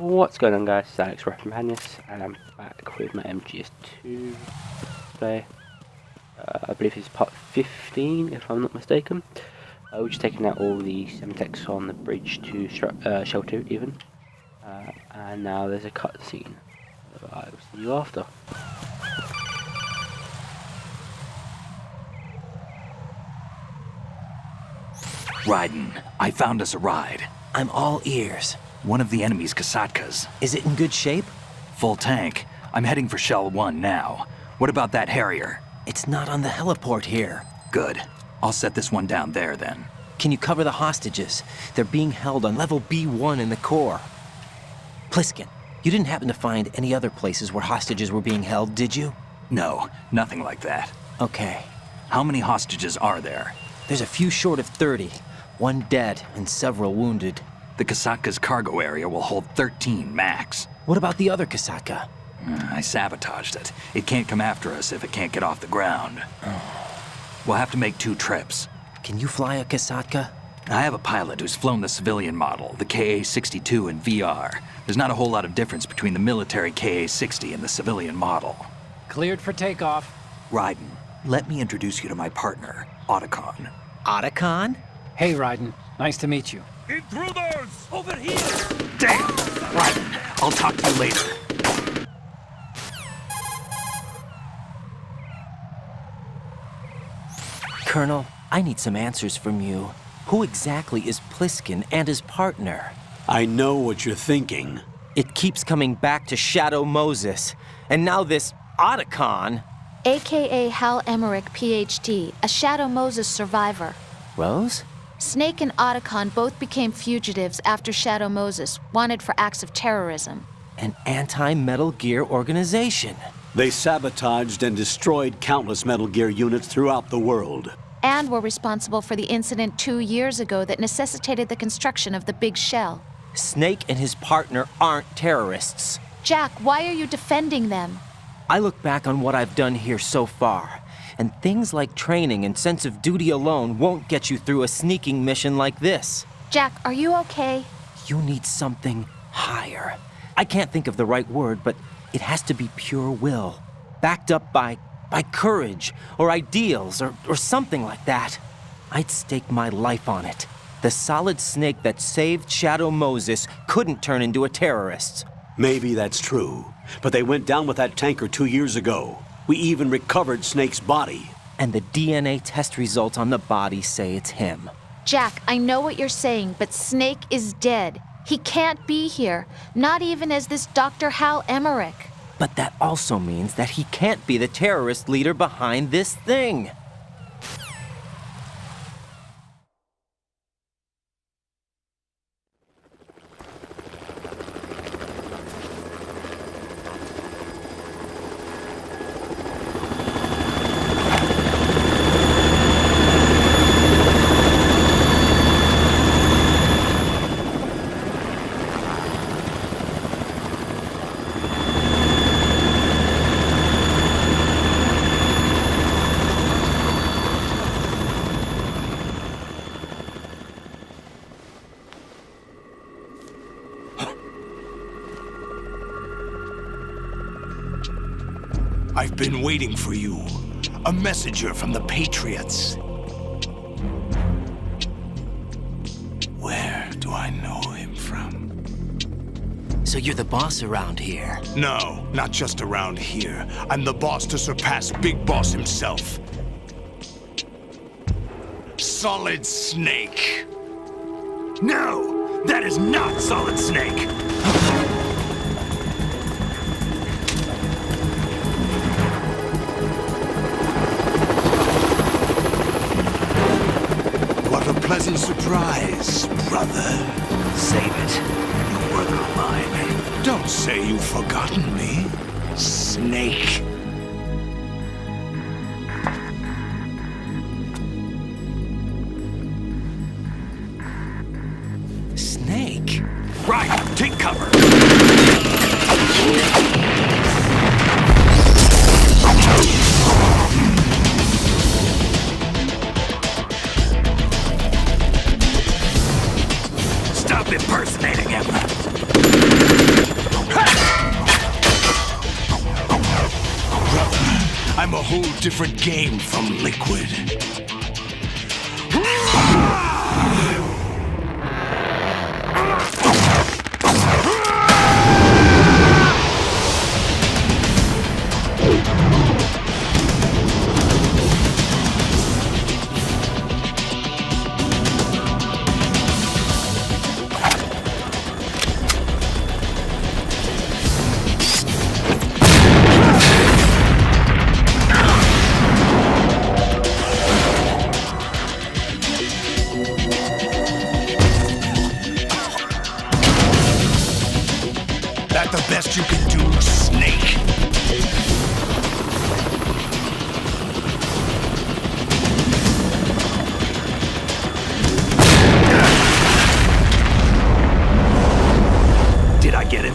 What's going on, guys? It's Alex from Madness, and I'm back with my MGS2 today. I believe it's part 15, if I'm not mistaken. We're just taking out all the Semtex on the bridge to Shelter even. And now there's a cutscene. I will see you after. Raiden, I found us a ride. I'm all ears. One of the enemy's Kasatkas. Is it in good shape? Full tank. I'm heading for Shell 1 now. What about that Harrier? It's not on the heliport here. Good. I'll set this one down there then. Can you cover the hostages? They're being held on level B1 in the core. Pliskin, you didn't happen to find any other places where hostages were being held, did you? No, nothing like that. Okay. How many hostages are there? There's a few short of 30. One dead and several wounded. The Kasatka's cargo area will hold 13 max. What about the other Kasatka? I sabotaged it. It can't come after us if it can't get off the ground. We'll have to make 2 trips. Can you fly a Kasatka? I have a pilot who's flown the civilian model, the KA-62 in VR. There's not a whole lot of difference between the military KA-60 and the civilian model. Cleared for takeoff. Raiden, let me introduce you to my partner, Otacon. Otacon? Hey, Raiden. Nice to meet you. Intruders! Over here! Damn! Raiden, I'll talk to you later. Colonel, I need some answers from you. Who exactly is Pliskin and his partner? I know what you're thinking. It keeps coming back to Shadow Moses. And now this Otacon. AKA Hal Emmerich, PhD, a Shadow Moses survivor. Rose? Snake and Otacon both became fugitives after Shadow Moses, wanted for acts of terrorism. An anti-Metal Gear organization. They sabotaged and destroyed countless Metal Gear units throughout the world. And were responsible for the incident 2 years ago that necessitated the construction of the Big Shell. Snake and his partner aren't terrorists. Jack, why are you defending them? I look back on what I've done here so far, and things like training and sense of duty alone won't get you through a sneaking mission like this. Jack, are you okay? You need something higher. I can't think of the right word, but it has to be pure will, backed up by courage, or ideals, or something like that. I'd stake my life on it. The Solid Snake that saved Shadow Moses couldn't turn into a terrorist. Maybe that's true, but they went down with that tanker 2 years ago. We even recovered Snake's body. And the DNA test results on the body say it's him. Jack, I know what you're saying, but Snake is dead. He can't be here, not even as this Dr. Hal Emmerich. But that also means that he can't be the terrorist leader behind this thing. I've been waiting for you. A messenger from the Patriots. Where do I know him from? So you're the boss around here? No, not just around here. I'm the boss to surpass Big Boss himself. Solid Snake. No! That is not Solid Snake! What a pleasant surprise, brother. Save it. You work of mine. Don't say you've forgotten me, Snake. Snake? Right, take cover! Stop impersonating him! whole different game from Liquid. That the best you can do, Snake? Did I get it?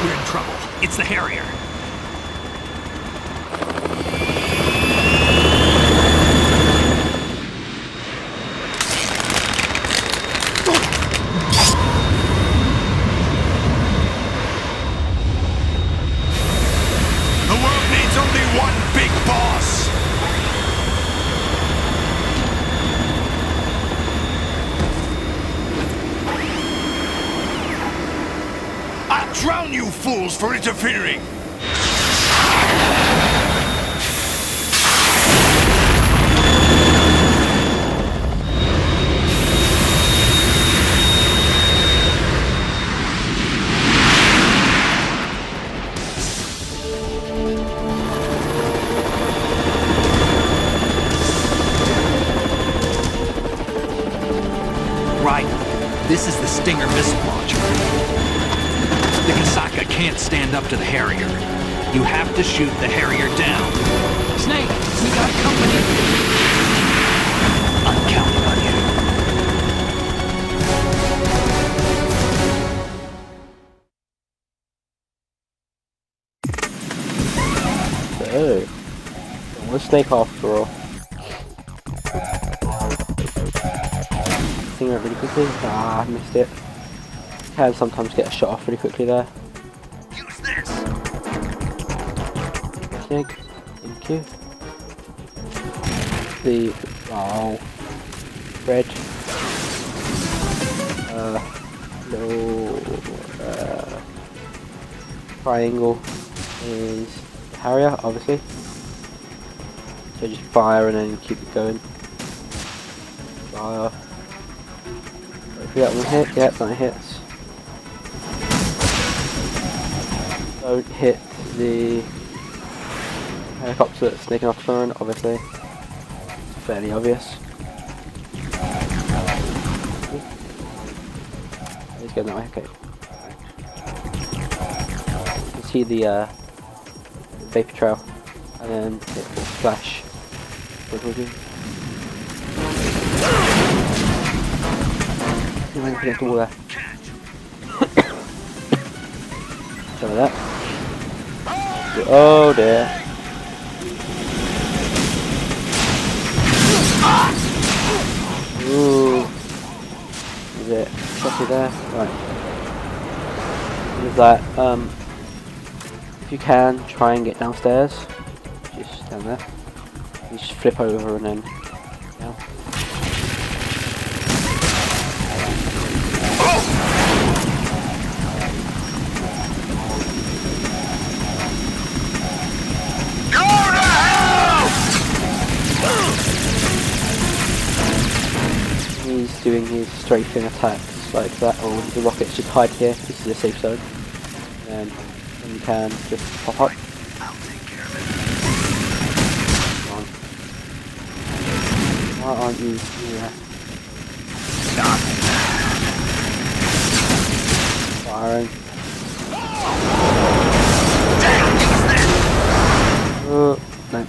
We're in trouble. It's the Harrier. The world needs only one big boss. I'll drown you fools for interfering. Right. This is the Stinger missile launcher. The Kasaka can't stand up to the Harrier. You have to shoot the Harrier down. Snake, we got company. I'm counting on you. So, what's Snake after all? Thing went really quickly. Ah, I missed it. Can sometimes get a shot off really quickly there. Use this. Snake, thank you. The red little triangle is the Harrier, obviously. So just fire and then keep it going. Fire. Hopefully that one hit. Yeah, that hits. Don't hit the helicopter that's sneaking off the phone, obviously. It's fairly obvious. He's going that way, okay. You can see the vapor trail, and then it will flash. What will do? You might put the wall there. Some of that. Oh dear. Ooh. Is it shotty there? Right. With that, if you can, try and get downstairs. Just down there. You just flip over and then down. He's doing his strafing attacks like that, or the rockets just hide here. This is a safe zone. And when you can, just pop up. Come on. Why aren't you here? Firing. Oh, no.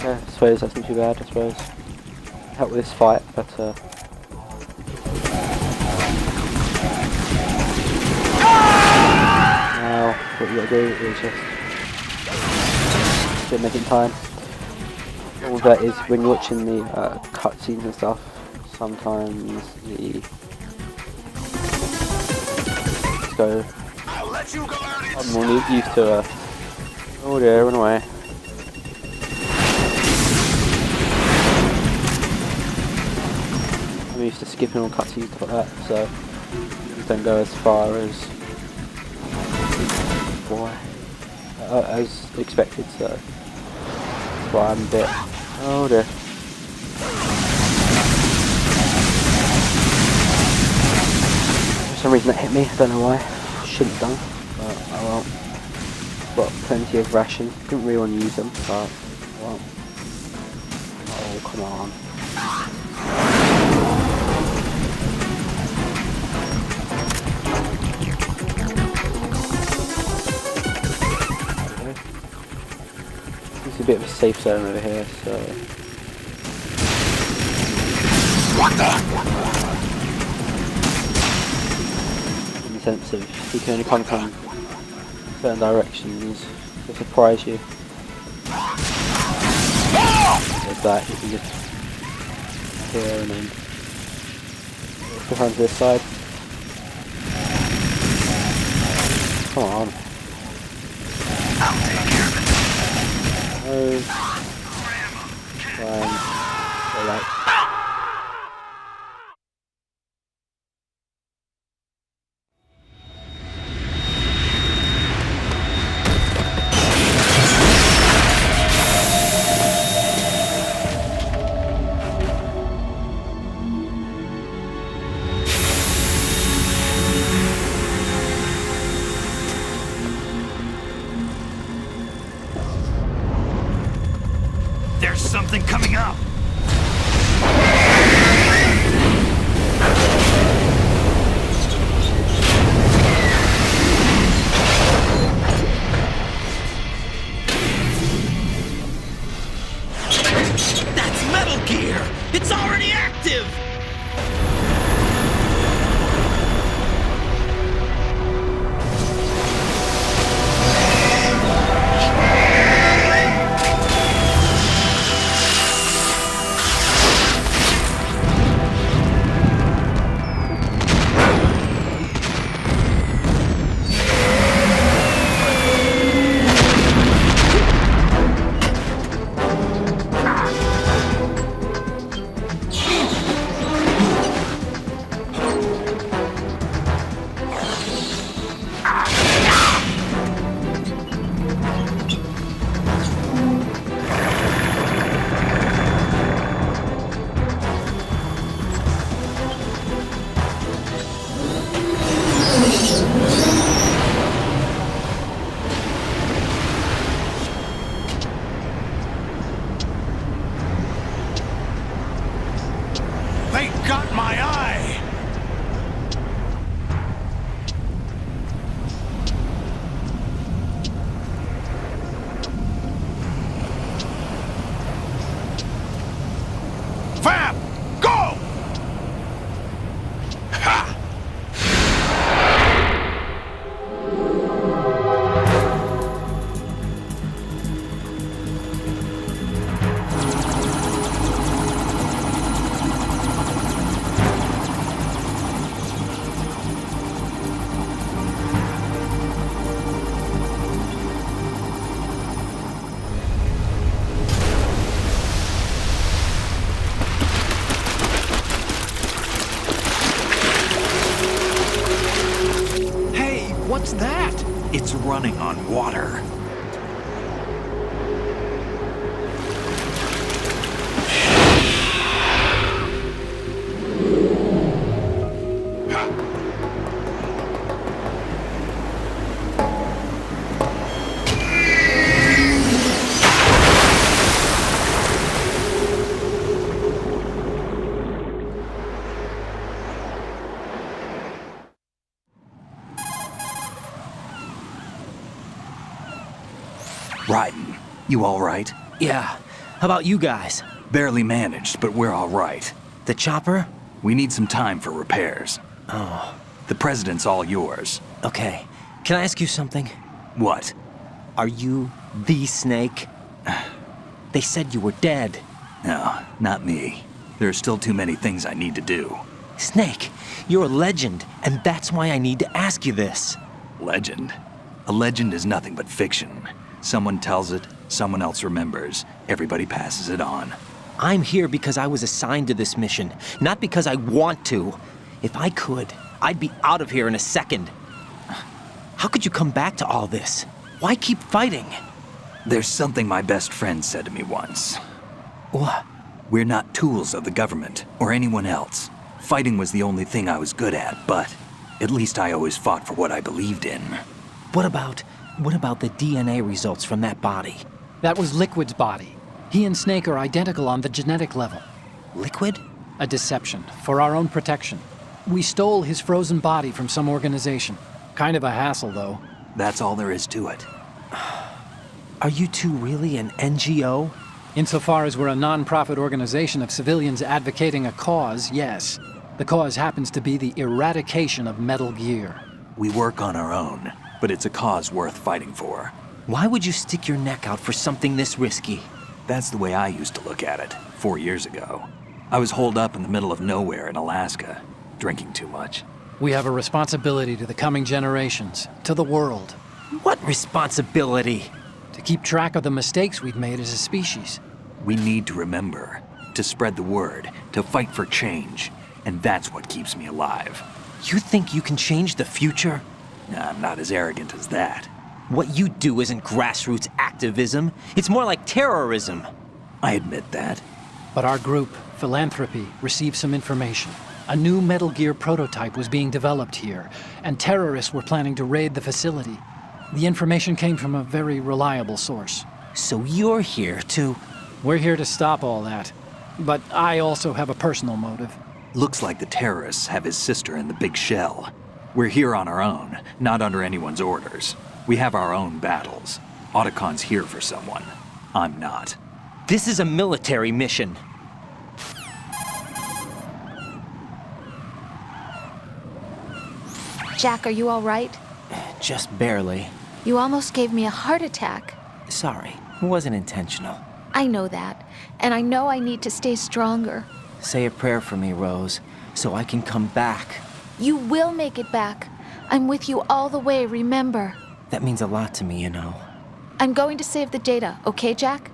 I suppose that's not too bad, I suppose. help with this fight, but now what you gotta do is just make it in time. All that is when you're watching the cutscenes and stuff, sometimes the go. I'm more used to oh dear, run away. I'm used to skipping all cutscenes and stuff like that, so things don't go as far as as expected, so that's why I'm a bit oh dear. For some reason that hit me, I don't know why. Shouldn't have done, but oh well. Got plenty of rations, didn't really want to use them, but well. Oh come on. It's a bit of a safe zone over here, so What the? in the sense of you can only come from certain directions to surprise you. There's that, you can just here and then go around to this side. Come on. Oh. Alright. There's something coming up! That's Metal Gear! It's already active! They got my eye! Fab! Go! Ha! Hey, what's that? It's running on water. Raiden, you all right? Yeah. How about you guys? Barely managed, but we're all right. The chopper? We need some time for repairs. Oh, The president's all yours. okay. Can I ask you something? What? Are you the Snake? They said you were dead. No, not me. There are still too many things I need to do. Snake, you're a legend, and that's why I need to ask you this. Legend? A legend is nothing but fiction. Someone tells it, someone else remembers, everybody passes it on. I'm here because I was assigned to this mission, not because I want to. If I could, I'd be out of here in a second. How could you come back to all this? Why keep fighting? There's something my best friend said to me once. What? We're not tools of the government or anyone else. Fighting was the only thing I was good at, but at least I always fought for what I believed in. What about the DNA results from that body? That was Liquid's body. He and Snake are identical on the genetic level. Liquid? A deception, for our own protection. We stole his frozen body from some organization. Kind of a hassle, though. That's all there is to it. Are you two really an NGO? Insofar as we're a non-profit organization of civilians advocating a cause, yes. The cause happens to be the eradication of Metal Gear. We work on our own, but it's a cause worth fighting for. Why would you stick your neck out for something this risky? That's the way I used to look at it 4 years ago. I was holed up in the middle of nowhere in Alaska, drinking too much. We have a responsibility to the coming generations, to the world, What responsibility? to keep track of the mistakes we've made as a species. We need to remember, to spread the word, to fight for change, and that's what keeps me alive. You think you can change the future? I'm not as arrogant as that. What you do isn't grassroots activism. It's more like terrorism. I admit that. But our group, Philanthropy, received some information. A new Metal Gear prototype was being developed here, and terrorists were planning to raid the facility. The information came from a very reliable source. So you're here to... We're here to stop all that. But I also have a personal motive. Looks like the terrorists have his sister in the big shell. We're here on our own, not under anyone's orders. We have our own battles. Otacon's here for someone. I'm not. This is a military mission. Jack, are you all right? Just barely. You almost gave me a heart attack. Sorry, it wasn't intentional. I know that, and I know I need to stay stronger. Say a prayer for me, Rose, so I can come back. You will make it back. I'm with you all the way, remember. That means a lot to me, you know. I'm going to save the data, okay, Jack?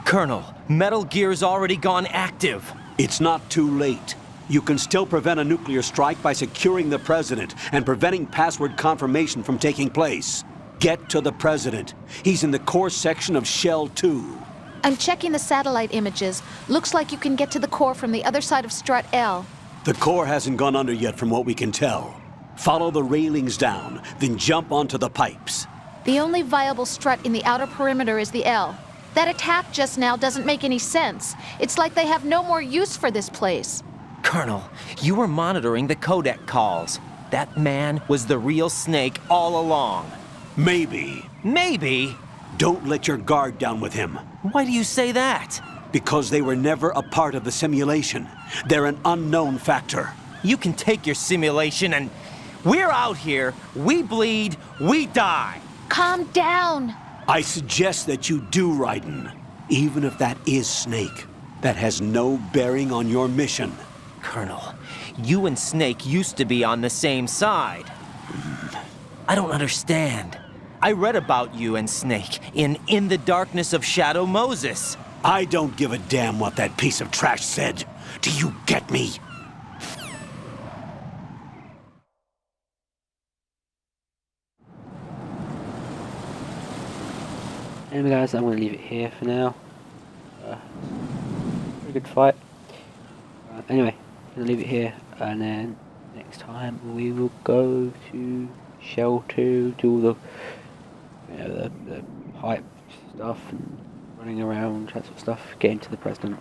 Colonel, Metal Gear's already gone active. It's not too late. You can still prevent a nuclear strike by securing the president and preventing password confirmation from taking place. Get to the president. He's in the core section of Shell 2. I'm checking the satellite images. Looks like you can get to the core from the other side of Strut L. The core hasn't gone under yet from what we can tell. Follow the railings down, then jump onto the pipes. The only viable strut in the outer perimeter is the L. That attack just now doesn't make any sense. It's like they have no more use for this place. Colonel, you were monitoring the codec calls. That man was the real Snake all along. Maybe. Maybe? Don't let your guard down with him. Why do you say that? Because they were never a part of the simulation. They're an unknown factor. You can take your simulation and... We're out here, we bleed, we die. Calm down. I suggest that you do, Raiden. Even if that is Snake. That has no bearing on your mission. Colonel, you and Snake used to be on the same side. I don't understand. I read about you and Snake in the Darkness of Shadow Moses. I don't give a damn what that piece of trash said. Do you get me? Anyway guys, I'm going to leave it here for now. Pretty good fight. Anyway, I'm going to leave it here, and then next time we will go to Shell 2, do all the, you know, the pipe stuff and running around, that sort of stuff, getting to the president.